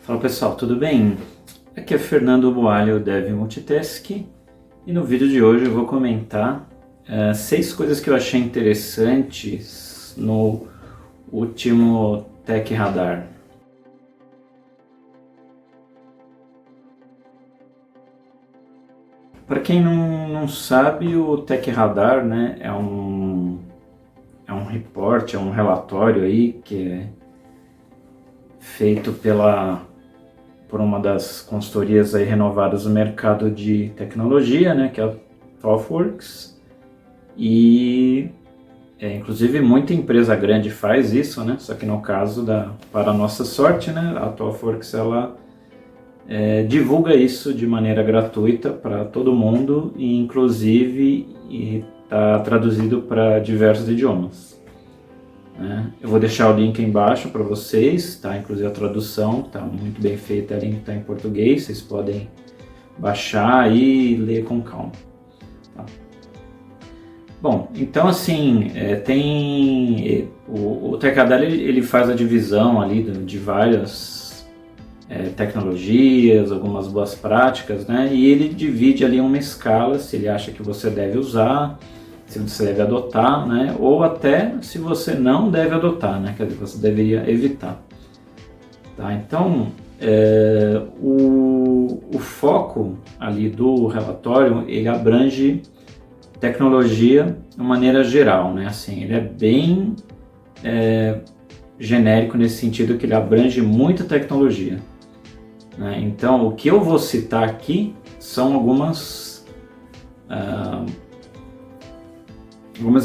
Fala pessoal, tudo bem? Aqui é Fernando Boalho, Dev Multitask, e no vídeo de hoje eu vou comentar 6 coisas que eu achei interessantes no último Tech Radar. Para quem não sabe, o Tech Radar, né, é um report, é um relatório aí que é feito por uma das consultorias aí renovadas do mercado de tecnologia, né, que é a ThoughtWorks, e inclusive muita empresa grande faz isso, né, só que no caso, para a nossa sorte, né, a ThoughtWorks ela divulga isso de maneira gratuita para todo mundo, e inclusive está traduzido para diversos idiomas. Eu vou deixar o link aí embaixo para vocês, tá? Inclusive a tradução está muito bem feita, ali está em português, vocês podem baixar e ler com calma. Tá? Bom, então assim, tem o Tech Radar ele faz a divisão ali de várias tecnologias, algumas boas práticas, né? E ele divide ali uma escala, se ele acha que você deve usar, se você deve adotar, né? Ou até se você não deve adotar, né? Quer dizer, você deveria evitar. Tá? Então, o foco ali do relatório, ele abrange tecnologia de maneira geral, né? Assim, ele é bem genérico nesse sentido que ele abrange muita tecnologia. Né? Então, o que eu vou citar aqui são algumas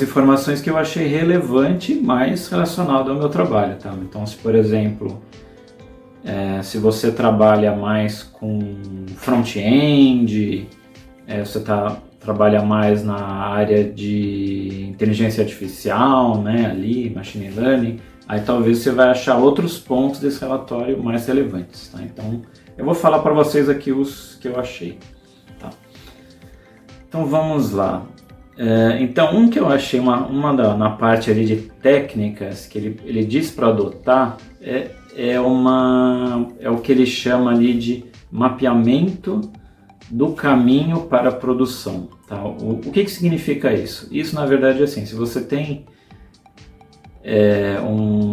informações que eu achei relevante, mais relacionado ao meu trabalho, tá? Então, se por exemplo, se você trabalha mais com front-end, você trabalha mais na área de inteligência artificial, né, ali, machine learning, aí talvez você vai achar outros pontos desse relatório mais relevantes, tá? Então, eu vou falar para vocês aqui os que eu achei, tá? Então, vamos lá. Então, um que eu achei na parte ali de técnicas que ele diz para adotar é o que ele chama ali de mapeamento do caminho para a produção. Tá? O que significa isso? Isso na verdade é assim, se você tem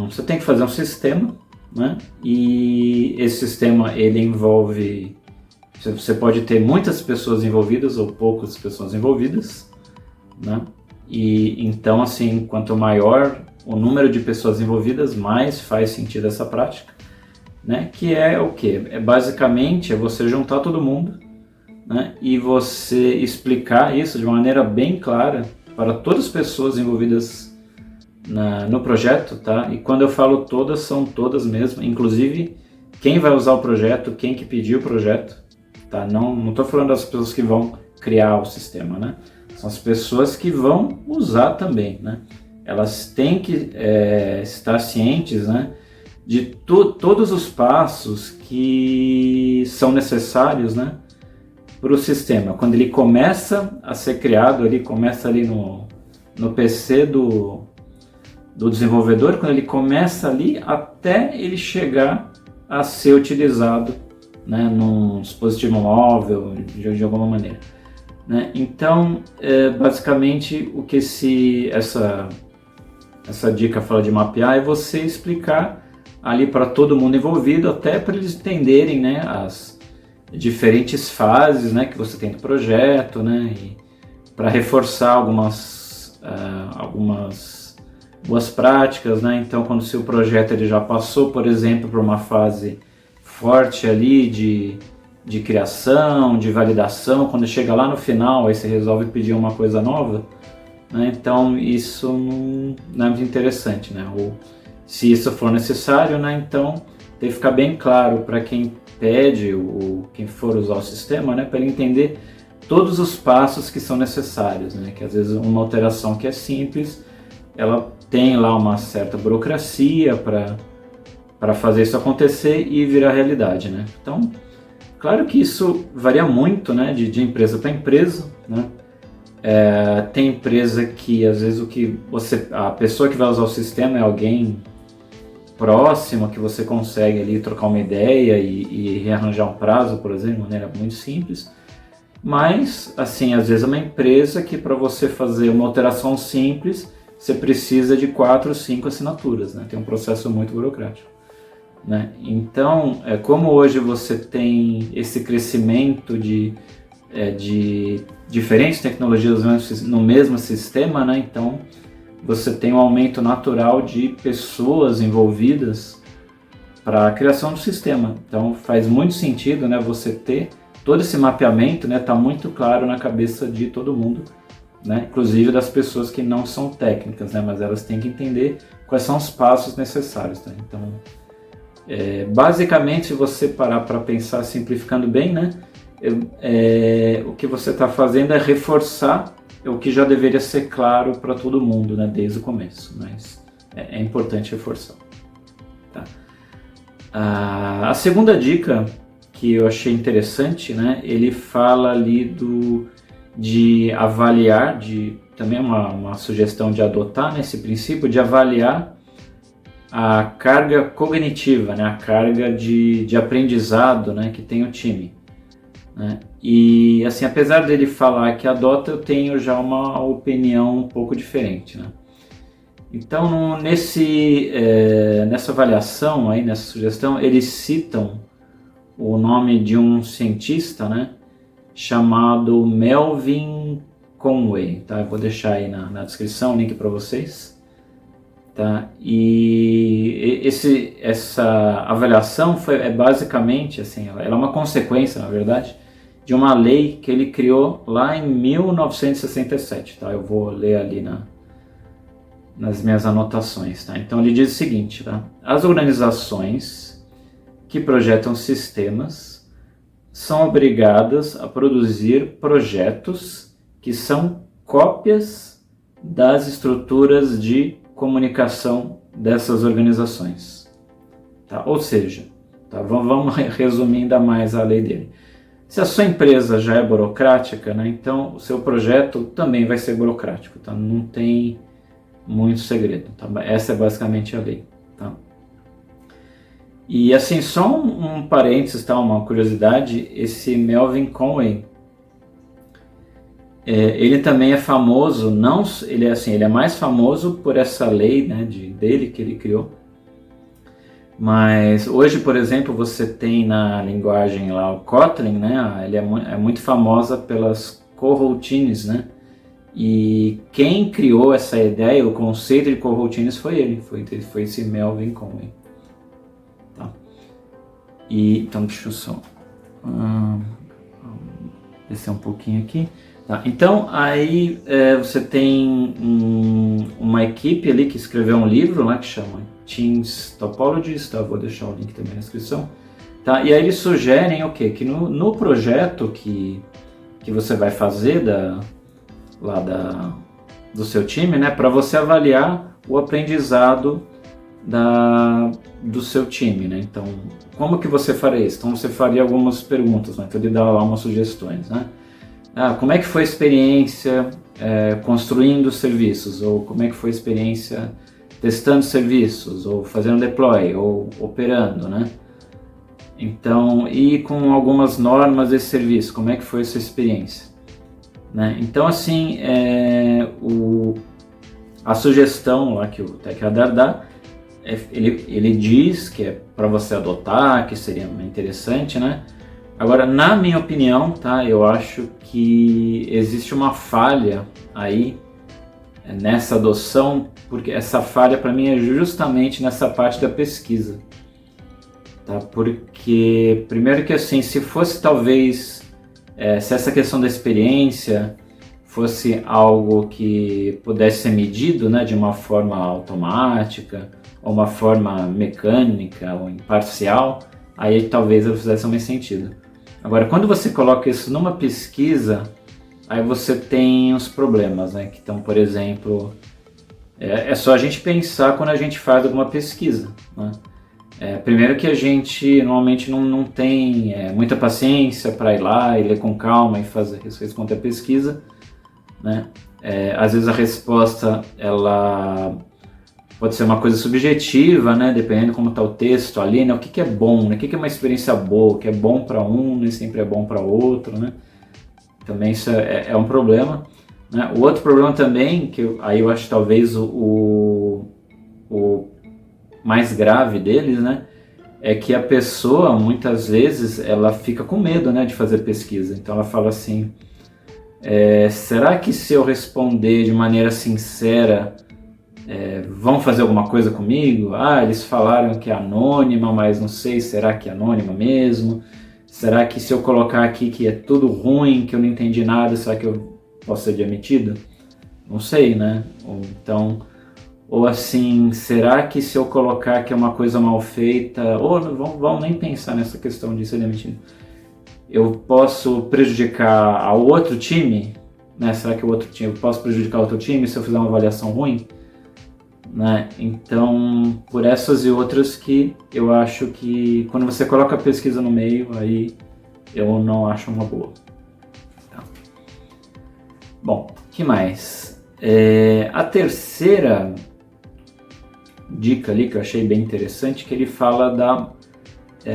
você tem que fazer um sistema, né? E esse sistema ele envolve, você pode ter muitas pessoas envolvidas ou poucas pessoas envolvidas, né? E então assim, quanto maior o número de pessoas envolvidas, mais faz sentido essa prática, né? Que é o que? Basicamente você juntar todo mundo, né? E você explicar isso de maneira bem clara para todas as pessoas envolvidas no projeto, tá? E quando eu falo todas, são todas mesmo, inclusive quem vai usar o projeto, quem que pediu o projeto, tá? Não estou falando das pessoas que vão criar o sistema, né? São as pessoas que vão usar também, né? Elas têm que estar cientes, né, de todos os passos que são necessários, né, para o sistema. Quando ele começa a ser criado, ele começa ali no PC do desenvolvedor, quando ele começa ali até ele chegar a ser utilizado, né, num dispositivo móvel, de alguma maneira. Né? Então, basicamente, o que essa dica fala de mapear é você explicar ali para todo mundo envolvido, até para eles entenderem, né, as diferentes fases, né, que você tem do projeto, né, e para reforçar algumas boas práticas, né? Então, quando o seu projeto ele já passou, por exemplo, por uma fase forte ali de criação, de validação, quando chega lá no final, aí você resolve pedir uma coisa nova, né? Então isso não é muito interessante, né? Ou se isso for necessário, né? Então tem que ficar bem claro para quem pede ou quem for usar o sistema, né? Para ele entender todos os passos que são necessários, né? Que às vezes uma alteração que é simples, ela tem lá uma certa burocracia para fazer isso acontecer e virar realidade, né? Então, claro que isso varia muito, né, de empresa para empresa, né? Tem empresa que às vezes a pessoa que vai usar o sistema é alguém próximo, que você consegue ali trocar uma ideia e rearranjar um prazo, por exemplo, de maneira muito simples. Mas, assim, às vezes é uma empresa que para você fazer uma alteração simples, você precisa de 4 ou 5 assinaturas, né? Tem um processo muito burocrático, né? Então, como hoje você tem esse crescimento de diferentes tecnologias no mesmo sistema, né? Então, você tem um aumento natural de pessoas envolvidas para a criação do sistema. Então, faz muito sentido, né, você ter todo esse mapeamento, né, tá muito claro na cabeça de todo mundo, né, inclusive das pessoas que não são técnicas, né, mas elas têm que entender quais são os passos necessários. Tá? Então, basicamente, se você parar para pensar simplificando bem, né, o que você está fazendo é reforçar o que já deveria ser claro para todo mundo, né, desde o começo, mas é importante reforçar. Tá? A segunda dica que eu achei interessante, né, ele fala ali de avaliar, também é uma sugestão de adotar, né, esse princípio de avaliar a carga cognitiva, né, a carga de aprendizado, né, que tem o time. Né? E assim, apesar dele falar que adota, eu tenho já uma opinião um pouco diferente. Né? Então, nessa avaliação, aí, nessa sugestão, eles citam o nome de um cientista, né, chamado Melvin Conway. Tá? Eu vou deixar aí na descrição o link para vocês. Tá? E essa avaliação é basicamente, assim, ela é uma consequência, na verdade, de uma lei que ele criou lá em 1967. Tá? Eu vou ler ali nas minhas anotações. Tá? Então ele diz o seguinte: tá? As organizações que projetam sistemas são obrigadas a produzir projetos que são cópias das estruturas de comunicação dessas organizações. Tá? Ou seja, tá? Vamos resumir ainda mais a lei dele. Se a sua empresa já é burocrática, né, então o seu projeto também vai ser burocrático. Tá? Não tem muito segredo. Tá? Essa é basicamente a lei. Tá? E assim, só um parênteses, tá? Uma curiosidade, esse Melvin Conway, ele também é famoso, ele é mais famoso por essa lei, né, dele que ele criou. Mas hoje, por exemplo, você tem na linguagem lá o Kotlin, né, ele é muito famosa pelas coroutines, né, e quem criou essa ideia, o conceito de coroutines foi ele, foi esse Melvin Conway. Tá? E, então deixa eu só descer um pouquinho aqui. Tá, então, aí você tem uma equipe ali que escreveu um livro, né, que chama Teams Topologies, tá? Vou deixar o link também na descrição. Tá? E aí eles sugerem o quê? Que no projeto que você vai fazer do seu time, né, para você avaliar o aprendizado do seu time. Né? Então, como que você faria isso? Então, você faria algumas perguntas, né? Então ele dá lá umas sugestões, né? Como é que foi a experiência construindo serviços? Ou como é que foi a experiência testando serviços? Ou fazendo deploy? Ou operando, né? Então, e com algumas normas desse serviço, como é que foi a sua experiência? Né? Então, assim, a sugestão lá que o TechRadar dá, ele diz que é para você adotar, que seria interessante, né? Agora, na minha opinião, tá, eu acho que existe uma falha aí nessa adoção, porque essa falha para mim é justamente nessa parte da pesquisa. Tá? Porque, primeiro que assim, se fosse talvez, se essa questão da experiência fosse algo que pudesse ser medido, né, de uma forma automática, ou uma forma mecânica, ou imparcial, aí talvez ela fizesse mais sentido. Agora, quando você coloca isso numa pesquisa, aí você tem os problemas, né? Então, por exemplo, é só a gente pensar quando a gente faz alguma pesquisa, né? Primeiro que a gente normalmente não tem muita paciência para ir lá e ler com calma e responder a pesquisa, né? Às vezes a resposta ela pode ser uma coisa subjetiva, né? Dependendo como está o texto ali, né? O que é bom, né? O que é uma experiência boa, o que é bom para um, nem sempre é bom para outro, né? Também isso é um problema. Né? O outro problema também, aí eu acho talvez o mais grave deles, né? É que a pessoa, muitas vezes, ela fica com medo, né, de fazer pesquisa. Então ela fala assim, será que se eu responder de maneira sincera, vão fazer alguma coisa comigo? Ah, eles falaram que é anônima, mas não sei, será que é anônima mesmo? Será que se eu colocar aqui que é tudo ruim, que eu não entendi nada, será que eu posso ser demitido? Não sei, né? Ou assim, será que se eu colocar que é uma coisa mal feita, ou não vamos nem pensar nessa questão de ser demitido, eu posso prejudicar ao outro time? Né? Será que eu posso prejudicar outro time se eu fizer uma avaliação ruim? Né? Então, por essas e outras que eu acho que quando você coloca a pesquisa no meio, aí eu não acho uma boa. Tá. Bom, que mais? A terceira dica ali que eu achei bem interessante, que ele fala da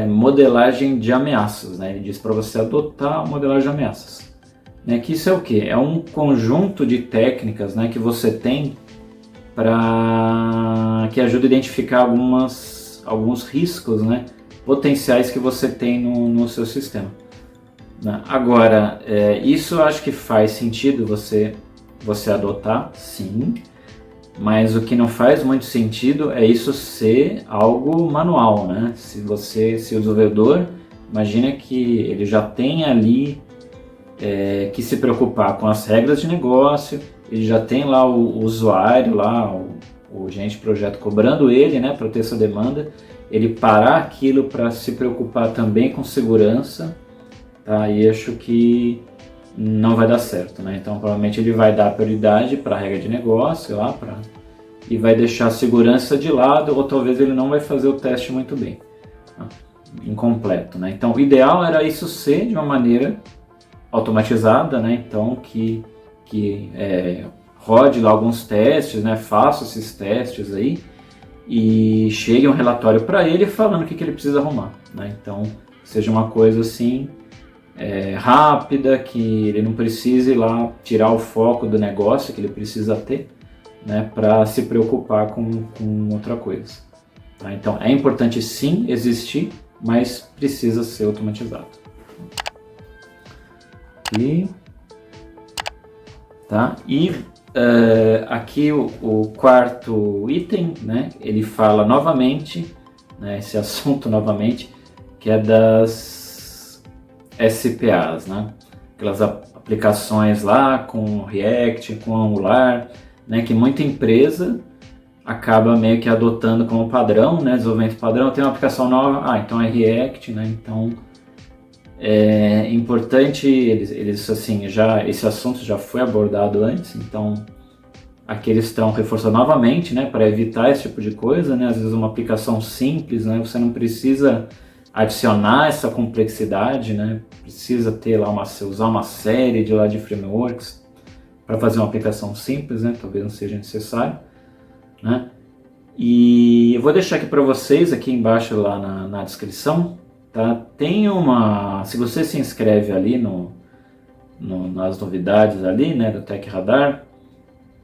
modelagem de ameaças, né? Ele diz para você adotar a modelagem de ameaças, né? Que isso é o quê? É um conjunto de técnicas, né, que você tem que ajuda a identificar alguns riscos, né, potenciais que você tem no seu sistema. Né? Agora, isso eu acho que faz sentido você adotar, sim. Mas o que não faz muito sentido é isso ser algo manual, né? Se o desenvolvedor, imagina que ele já tem ali que se preocupar com as regras de negócio, ele já tem lá o usuário, lá, o gerente de projeto cobrando ele, né, para ter essa demanda, ele parar aquilo para se preocupar também com segurança, tá? E acho que não vai dar certo, né? Então provavelmente ele vai dar prioridade para a regra de negócio lá, e vai deixar a segurança de lado, ou talvez ele não vai fazer o teste muito bem, tá? Incompleto, né? Então o ideal era isso ser de uma maneira automatizada, né? Então que rode lá alguns testes, né? Faça esses testes aí e chegue um relatório para ele falando o que ele precisa arrumar, né? Então seja uma coisa assim rápida, que ele não precise ir lá tirar o foco do negócio que ele precisa ter, né, para se preocupar com outra coisa. Tá? Então é importante sim existir, mas precisa ser automatizado. Aqui. Tá? E aqui o quarto item, né, ele fala novamente, né, esse assunto novamente, que é das SPAs, né? Aquelas aplicações lá com React, com Angular, né? Que muita empresa acaba meio que adotando como padrão, né? Desenvolvimento padrão, tem uma aplicação nova, então é React, né? Então é importante, eles assim, esse assunto já foi abordado antes, então aqui eles estão reforçando novamente, né? Para evitar esse tipo de coisa, né? Às vezes uma aplicação simples, né? Você não precisa adicionar essa complexidade, né? Precisa ter lá usar uma série de frameworks para fazer uma aplicação simples, né? Talvez não seja necessário, né? E eu vou deixar aqui para vocês aqui embaixo lá na descrição, tá? Tem se você se inscreve ali nas novidades ali, né, do Tech Radar,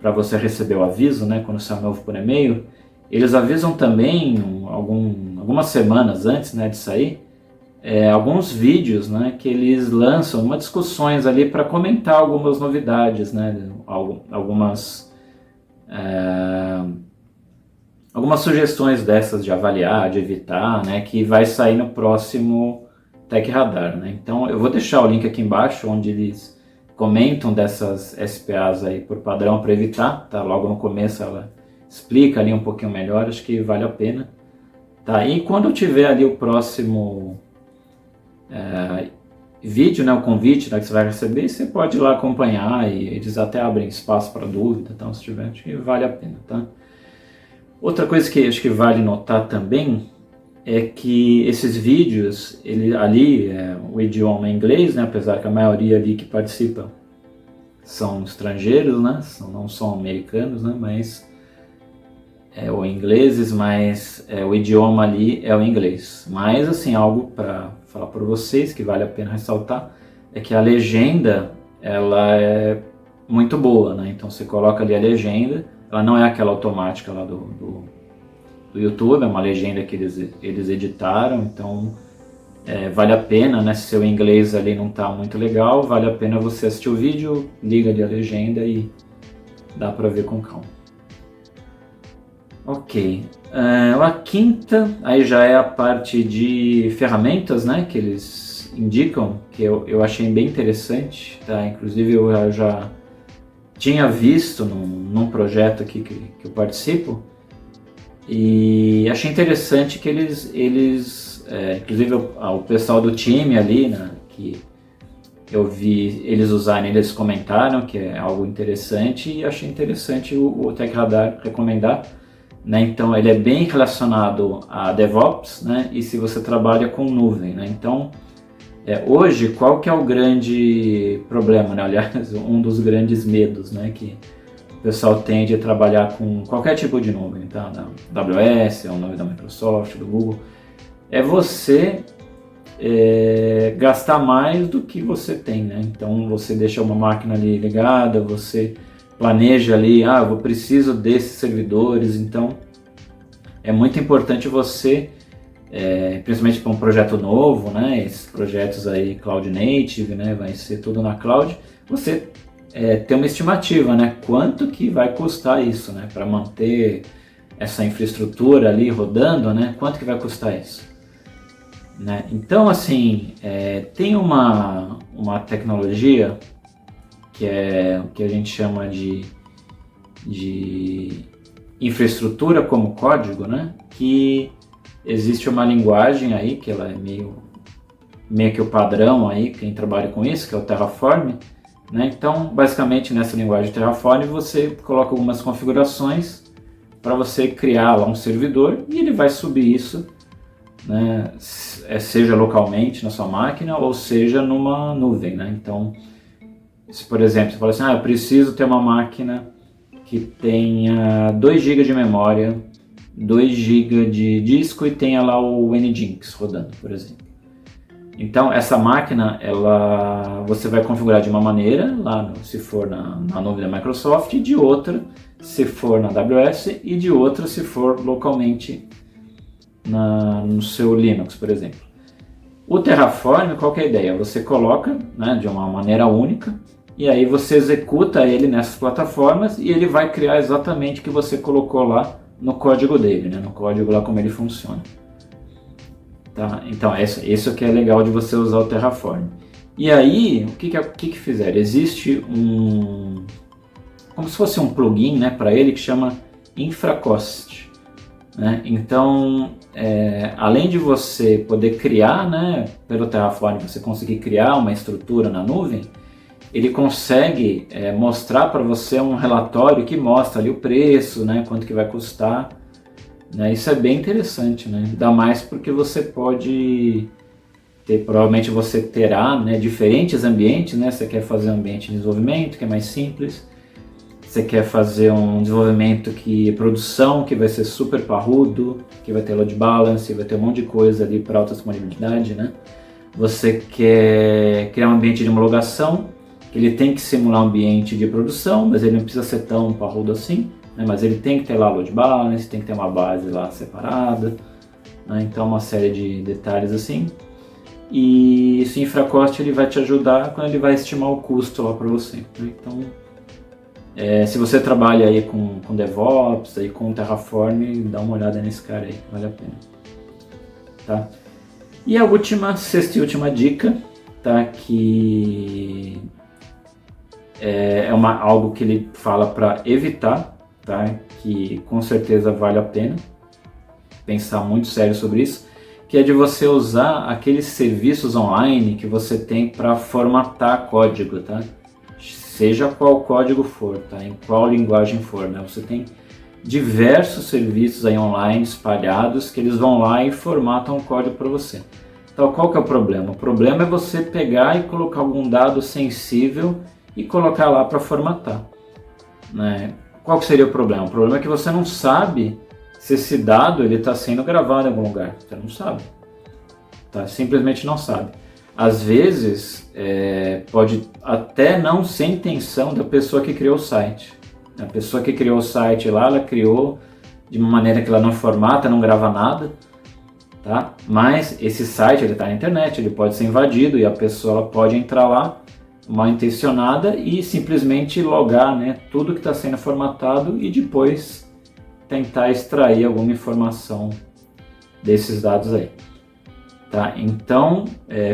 para você receber o aviso, né, quando sai novo por e-mail, eles avisam também algumas semanas antes, né, de sair, alguns vídeos, né, que eles lançam, discussões ali para comentar algumas novidades, né, algumas sugestões dessas de avaliar, de evitar, né, que vai sair no próximo Tech Radar, né. Então eu vou deixar o link aqui embaixo onde eles comentam dessas SPAs aí por padrão para evitar, tá? Logo no começo ela explica ali um pouquinho melhor, acho que vale a pena. Tá? E quando eu tiver ali o próximo vídeo, né, o convite, né, que você vai receber, você pode ir lá acompanhar e eles até abrem espaço para dúvida, então se tiver, acho que vale a pena. Tá? Outra coisa que acho que vale notar também é que esses vídeos, o idioma é inglês, né, apesar que a maioria ali que participa são estrangeiros, né, não são americanos, né, mas ou ingleses, mas o idioma ali é o inglês. Mas assim, algo para falar para vocês que vale a pena ressaltar é que a legenda ela é muito boa, né? Então você coloca ali a legenda, ela não é aquela automática lá do YouTube, é uma legenda que eles editaram, então vale a pena, né? Se seu inglês ali não está muito legal, vale a pena você assistir o vídeo, liga ali a legenda e dá para ver com calma. Ok, a quinta aí já é a parte de ferramentas, né, que eles indicam, que eu achei bem interessante, tá? Inclusive eu já tinha visto num projeto aqui que eu participo e achei interessante que eles inclusive o pessoal do time ali, né, que eu vi eles usarem, eles comentaram que é algo interessante e achei interessante o Tech Radar recomendar. Né? Então ele é bem relacionado a DevOps, né? E se você trabalha com nuvem. Né? Então hoje qual que é o grande problema, né? Aliás, um dos grandes medos, né? Que o pessoal tem de trabalhar com qualquer tipo de nuvem, tá? Da AWS, a nuvem da Microsoft, do Google, é você gastar mais do que você tem. Né? Então você deixa uma máquina ali ligada, você planeja ali, eu preciso desses servidores, então é muito importante você, principalmente para um projeto novo, né, esses projetos aí Cloud Native, né, vai ser tudo na cloud, você ter uma estimativa, né, quanto que vai custar isso, né, para manter essa infraestrutura ali rodando, né, quanto que vai custar isso. Né? Então, assim, tem uma tecnologia que é o que a gente chama de infraestrutura como código, né? Que existe uma linguagem aí que ela é meio que o padrão aí, quem trabalha com isso, que é o Terraform, né? Então, basicamente nessa linguagem Terraform você coloca algumas configurações para você criar lá um servidor e ele vai subir isso, né? Seja localmente na sua máquina ou seja numa nuvem, né? Então, se, por exemplo, você fala assim, eu preciso ter uma máquina que tenha 2 GB de memória, 2 GB de disco e tenha lá o Nginx rodando, por exemplo. Então, essa máquina, você vai configurar de uma maneira, lá se for na nuvem da Microsoft, e de outra, se for na AWS, e de outra, se for localmente no seu Linux, por exemplo. O Terraform, qual que é a ideia? Você coloca, né, de uma maneira única, e aí você executa ele nessas plataformas e ele vai criar exatamente o que você colocou lá no código dele, né? No código lá como ele funciona. Tá? Então isso que é legal de você usar o Terraform. E aí, o que fizeram? Existe como se fosse um plugin, né, para ele que chama InfraCost. Né? Então, além de você poder criar, né, pelo Terraform, você conseguir criar uma estrutura na nuvem, ele consegue mostrar para você um relatório que mostra ali o preço, né, quanto que vai custar. Né, isso é bem interessante, né? Ainda mais porque você pode provavelmente você terá, né, diferentes ambientes, né? Você quer fazer um ambiente de desenvolvimento que é mais simples, você quer fazer um desenvolvimento produção que vai ser super parrudo, que vai ter load balance, vai ter um monte de coisa ali para alta disponibilidade, né? Você quer criar um ambiente de homologação, que ele tem que simular um ambiente de produção, mas ele não precisa ser tão parrudo assim, né? Mas ele tem que ter lá load balance, tem que ter uma base lá separada, né? Então uma série de detalhes assim. E esse InfraCost ele vai te ajudar quando ele vai estimar o custo lá para você, né? Então, se você trabalha aí com DevOps, aí com Terraform, dá uma olhada nesse cara aí, vale a pena. Tá? E a sexta e última dica, tá? Que algo que ele fala para evitar, tá? Que com certeza vale a pena pensar muito sério sobre isso, que é de você usar aqueles serviços online que você tem para formatar código, tá? Seja qual código for, tá? Em qual linguagem for, né? Você tem diversos serviços aí online espalhados que eles vão lá e formatam o código para você. Então, qual que é o problema? O problema é você pegar e colocar algum dado sensível e colocar lá para formatar, né? qual que seria o problema? O problema é que você não sabe se esse dado está sendo gravado em algum lugar. Você não sabe. Tá? Simplesmente não sabe. Às vezes, pode até não ser intenção da pessoa que criou o site. A pessoa que criou o site lá, ela criou de uma maneira que ela não formata, não grava nada, tá? Mas esse site está na internet, ele pode ser invadido e a pessoa ela pode entrar lá mal intencionada e simplesmente logar, né, tudo que está sendo formatado e depois tentar extrair alguma informação desses dados aí. Tá? Então,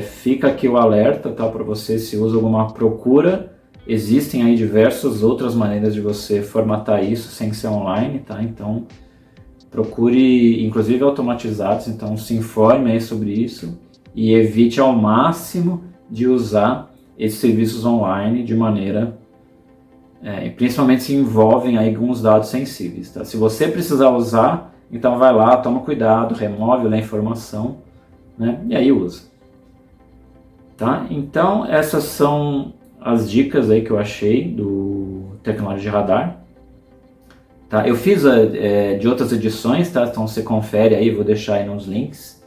fica aqui o alerta, tá, para você se usa alguma procura. Existem aí diversas outras maneiras de você formatar isso sem ser online, tá? Então, procure, inclusive automatizados, então se informe aí sobre isso e evite ao máximo de usar esses serviços online de maneira, principalmente se envolvem aí alguns dados sensíveis, tá? Se você precisar usar, então vai lá, toma cuidado, remove a informação, né? E aí usa. Tá? Então essas são as dicas aí que eu achei do Tecnologia Radar. Tá? Eu fiz de outras edições, tá? Então você confere aí, vou deixar aí nos links.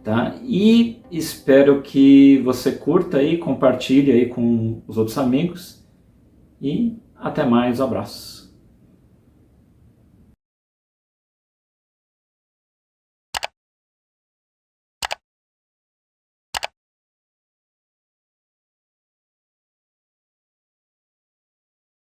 Tá? E espero que você curta aí, compartilhe aí com os outros amigos. E até mais, um abraço.